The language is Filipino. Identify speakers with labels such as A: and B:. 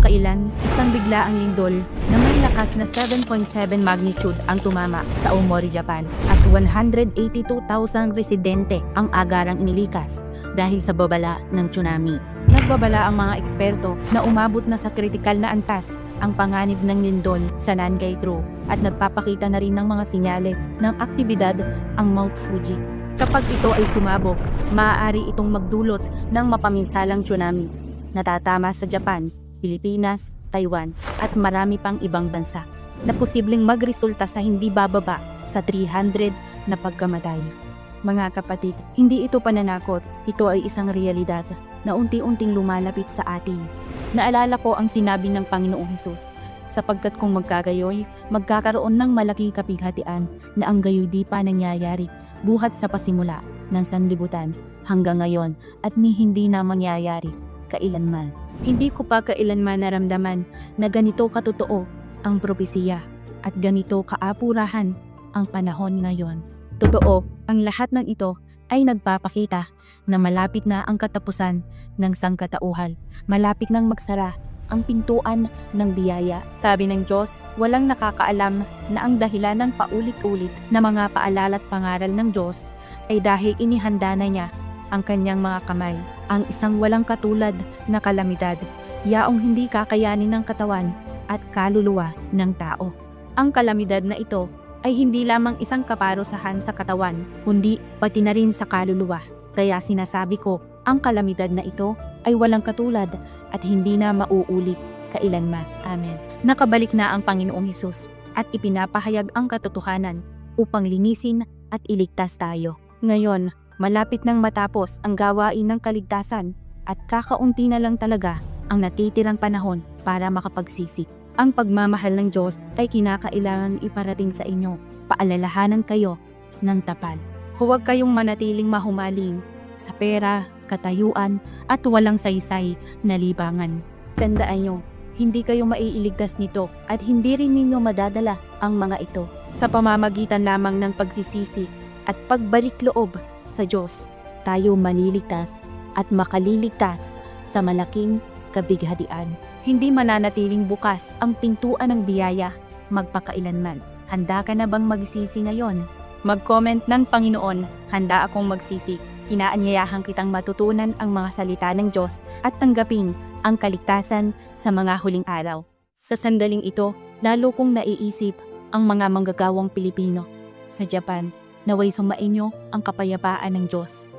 A: kamakailan, isang biglaang lindol na may lakas na 7.7 magnitude ang tumama sa Aomori, Japan at 182,000 residente ang agarang inilikas dahil sa babala ng tsunami. Nagbabala ang mga eksperto na umabot na sa kritikal na antas ang panganib ng lindol sa Nangai-do at nagpapakita na rin ng mga sinyales ng aktibidad ang Mount Fuji. Kapag ito ay sumabog, maaari itong magdulot ng mapaminsalang tsunami na tatama sa Japan, Pilipinas, Taiwan at marami pang ibang bansa na posibleng magresulta sa hindi bababa sa 300 na pagkamatay. Mga kapatid, hindi ito pananakot, ito ay isang realidad na unti-unting lumalapit sa atin. Naalala ko ang sinabi ng Panginoong Hesus, sapagkat kung magkagayoy, magkakaroon ng malaking kapighatian na ang gayoy di pa nangyayari buhat sa pasimula ng sanlibutan hanggang ngayon at hindi na mangyayari kailanman. Hindi ko pa kailanman naramdaman na ganito katotoo ang propesiya at ganito kaapurahan ang panahon ngayon. Totoo, ang lahat ng ito ay nagpapakita na malapit na ang katapusan ng sangkatauhan. Malapit nang magsara ang pintuan ng biyaya. Sabi ng Diyos, walang nakakaalam na ang dahilan ng paulit-ulit na mga paalala at pangaral ng Diyos ay dahil inihanda na niya ang kanyang mga kamay, ang isang walang katulad na kalamidad, yaong hindi kakayanin ng katawan at kaluluwa ng tao. Ang kalamidad na ito ay hindi lamang isang kaparusahan sa katawan, kundi pati na rin sa kaluluwa. Kaya sinasabi ko, ang kalamidad na ito ay walang katulad at hindi na mauulit kailanman. Amen. Nakabalik na ang Panginoong Hesus at ipinapahayag ang katotohanan upang linisin at iligtas tayo. Ngayon, malapit nang matapos ang gawain ng kaligtasan at kakaunti na lang talaga ang natitirang panahon para makapagsisi. Ang pagmamahal ng Diyos ay kinakailangan iparating sa inyo. Paalalahanan kayo ng tapal. Huwag kayong manatiling mahumaling sa pera, katayuan at walang saysay na libangan. Tandaan nyo, hindi kayo maiiligtas nito at hindi rin ninyo madadala ang mga ito sa pamamagitan lamang ng pagsisisi at pagbalik loob sa Diyos. Tayo maliligtas at makaliligtas sa malaking kabighatian. Hindi mananatiling bukas ang pintuan ng biyaya magpakailanman. Handa ka na bang magsisi ngayon? Mag-comment ng Panginoon, handa akong magsisi. Inaanyayahan kitang matutunan ang mga salita ng Diyos at tanggapin ang kaligtasan sa mga huling araw. Sa sandaling ito, lalo kong naiisip ang mga manggagawang Pilipino sa Japan. Naway sumainyo ang kapayapaan ng Diyos.